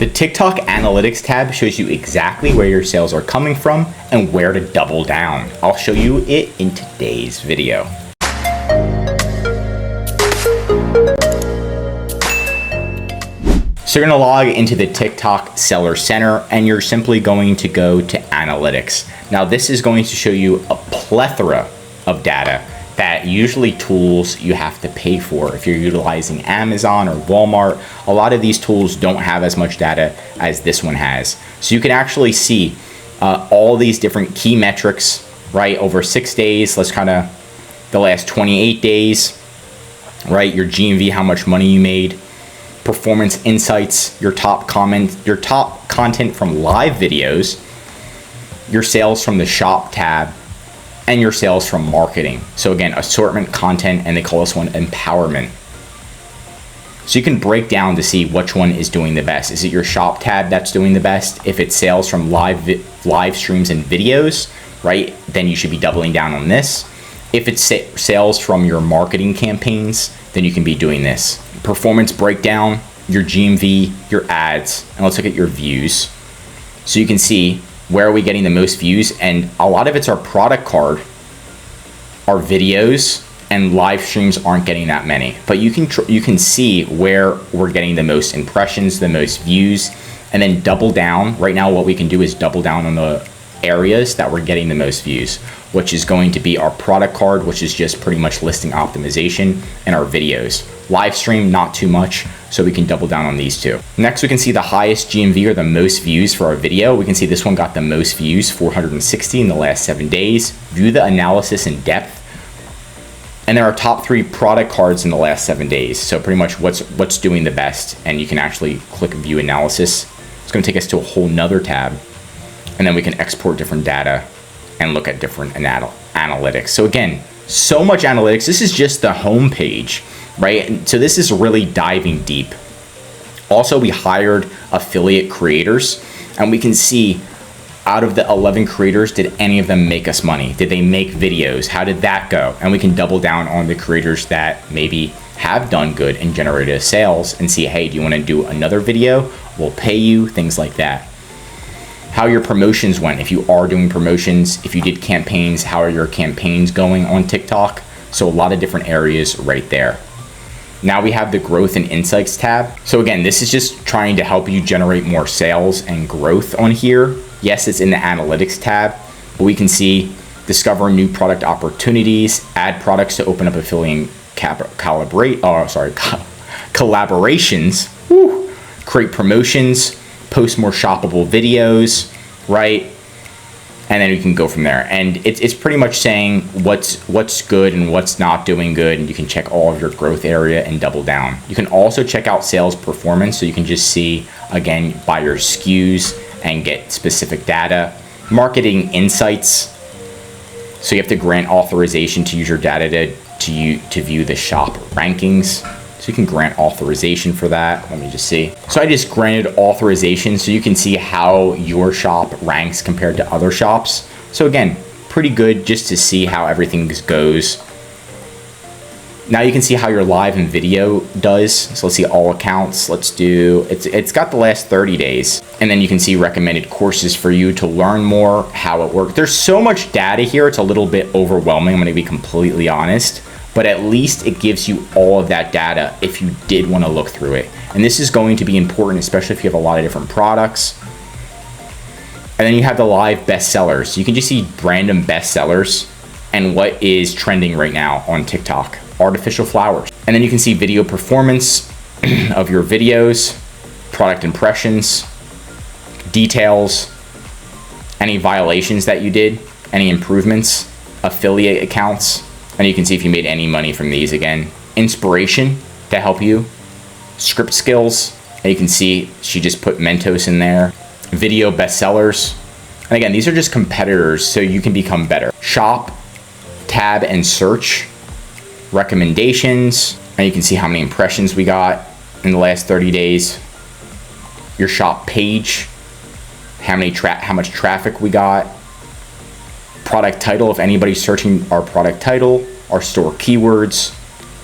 The TikTok Analytics tab shows you exactly where your sales are coming from and where to double down. I'll show you it in today's video. So you're gonna log into the TikTok Seller Center and you're simply going to go to Analytics. Now this is going to show you a plethora of data that usually tools you have to pay for. If you're utilizing Amazon or Walmart, a lot of these tools don't have as much data as this one has. So you can actually see all these different key metrics, right? Over 6 days, let's kind of, the last 28 days, right? Your GMV, how much money you made, performance insights, your top content from live videos, your sales from the shop tab, and your sales from marketing. So again, assortment, content, and they call this one empowerment. So you can break down to see which one is doing the best. Is it your shop tab that's doing the best? If it's sales from live streams and videos, right, then you should be doubling down on this. If it's sales from your marketing campaigns, then you can be doing this. Performance breakdown, your GMV, your ads, and let's look at your views. So you can see where are we getting the most views, and a lot of it's our product card, our videos, and live streams aren't getting that many. But you can see where we're getting the most impressions, the most views, and then double down. Right now what we can do is double down on the areas that we're getting the most views, which is going to be our product card, which is just pretty much listing optimization, and our videos. Live stream, not too much, so we can double down on these two. Next, we can see the highest GMV or the most views for our video. We can see this one got the most views, 460 in the last 7 days. View the analysis in depth. And there are top 3 product cards in the last 7 days. So pretty much what's doing the best, and you can actually click view analysis. It's gonna take us to a whole nother tab, and then we can export different data and look at different analytics. So again, so much analytics. This is just the home page, right? So this is really diving deep. Also, we hired affiliate creators, and we can see out of the 11 creators, did any of them make us money? Did they make videos? How did that go? And we can double down on the creators that maybe have done good and generated sales and see, hey, do you want to do another video? We'll pay you, things like that. How your promotions went, if you are doing promotions, if you did campaigns, how are your campaigns going on TikTok? So a lot of different areas right there. Now we have the growth and insights tab. So again, this is just trying to help you generate more sales and growth on here. Yes, it's in the analytics tab, but we can see discover new product opportunities, add products to open up affiliate collaborations, create promotions, post more shoppable videos, right? And then you can go from there. And it's pretty much saying what's good and what's not doing good, and you can check all of your growth area and double down. You can also check out sales performance, so you can just see, again, by your SKUs and get specific data. Marketing insights, so you have to grant authorization to use your data to view the shop rankings. So you can grant authorization for that. Let me just see. So I just granted authorization so you can see how your shop ranks compared to other shops. So again, pretty good just to see how everything goes. Now you can see how your live and video does. So let's see all accounts. Let's do, it's got the last 30 days. And then you can see recommended courses for you to learn more, how it works. There's so much data here, it's a little bit overwhelming, I'm gonna be completely honest. But at least it gives you all of that data if you did want to look through it. And this is going to be important, especially if you have a lot of different products. And then you have the live bestsellers. You can just see random bestsellers and what is trending right now on TikTok. Artificial flowers. And then you can see video performance of your videos, product impressions, details, any violations that you did, any improvements, affiliate accounts. And you can see if you made any money from these again. Inspiration to help you. Script skills. And you can see she just put Mentos in there. Video bestsellers. And again, these are just competitors, so you can become better. Shop, tab, and search. Recommendations. And you can see how many impressions we got in the last 30 days. Your shop page. How much traffic we got. Product title, if anybody's searching our product title, our store keywords,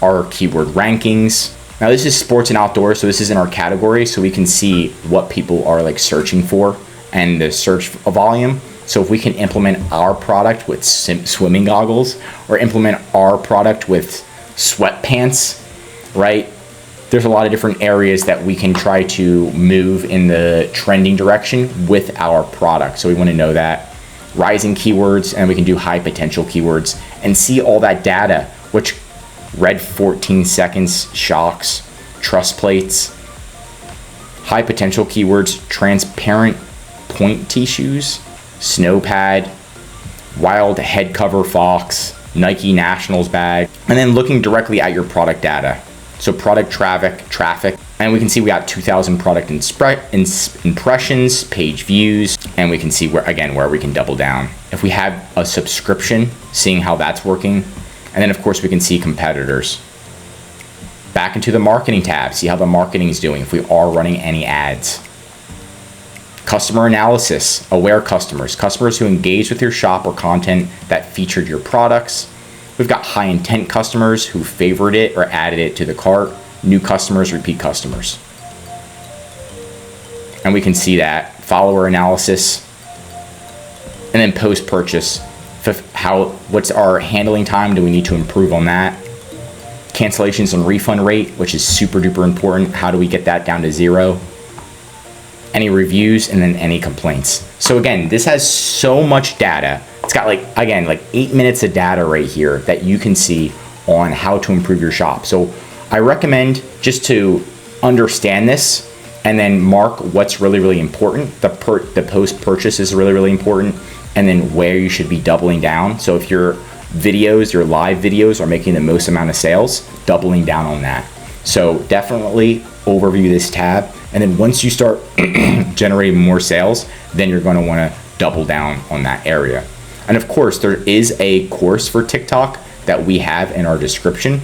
our keyword rankings, Now this is sports and outdoors, so this is in our category, so we can see what people are like searching for and the search volume. So if we can implement our product with swimming goggles or implement our product with sweatpants, right? There's a lot of different areas that we can try to move in the trending direction with our product. So we want to know that rising keywords, and we can do high potential keywords and see all that data, which red 14 seconds, shocks, truss plates, high potential keywords, transparent point tissues, snow pad, wild head cover fox, Nike Nationals bag, and then looking directly at your product data. So product traffic, and we can see we got 2,000 product impressions, page views, and we can see where we can double down. If we have a subscription, seeing how that's working, and then of course we can see competitors. Back into the marketing tab, see how the marketing is doing, if we are running any ads. Customer analysis, aware customers who engage with your shop or content that featured your products. We've got high intent customers who favored it or added it to the cart, new customers, repeat customers. And we can see that follower analysis, and then post-purchase, what's our handling time? Do we need to improve on that? Cancellations and refund rate, which is super duper important. How do we get that down to 0? Any reviews, and then any complaints. So again, this has so much data. It's got like 8 minutes of data right here that you can see on how to improve your shop. So I recommend just to understand this and then mark what's really, really important. The post-purchase is really, really important, and then where you should be doubling down. So if your live videos are making the most amount of sales, doubling down on that. So definitely overview this tab. And then once you start generating more sales, then you're going to want to double down on that area. And of course, there is a course for TikTok that we have in our description.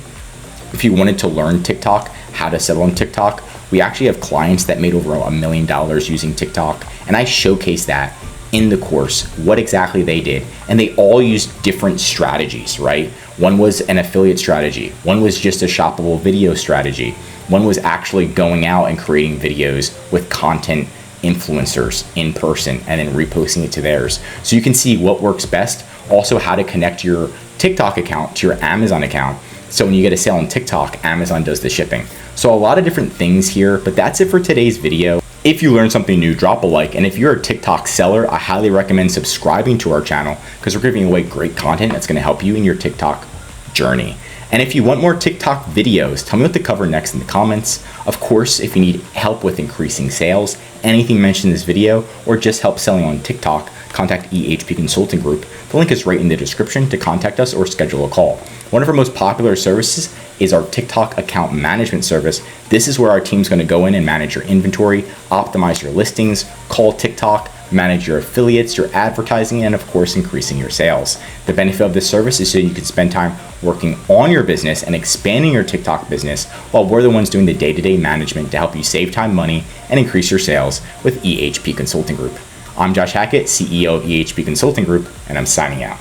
If you wanted to learn TikTok, how to sell on TikTok, we actually have clients that made over $1 million using TikTok. And I showcase that in the course, what exactly they did. And they all used different strategies, right? One was an affiliate strategy. One was just a shoppable video strategy. One was actually going out and creating videos with content influencers in person and then reposting it to theirs. So you can see what works best. Also, how to connect your TikTok account to your Amazon account. So when you get a sale on TikTok, Amazon does the shipping. So a lot of different things here, but that's it for today's video. If you learned something new, drop a like. And if you're a TikTok seller, I highly recommend subscribing to our channel because we're giving away great content that's going to help you in your TikTok journey. And if you want more TikTok videos, tell me what to cover next in the comments. Of course, if you need help with increasing sales, anything mentioned in this video, or just help selling on TikTok, contact EHP Consulting Group. The link is right in the description to contact us or schedule a call. One of our most popular services is our TikTok account management service. This is where our team's going to go in and manage your inventory, optimize your listings, call TikTok, manage your affiliates, your advertising, and of course, increasing your sales. The benefit of this service is so you can spend time working on your business and expanding your TikTok business while we're the ones doing the day-to-day management to help you save time, money, and increase your sales with EHP Consulting Group. I'm Josh Hackett, CEO of EHP Consulting Group, and I'm signing out.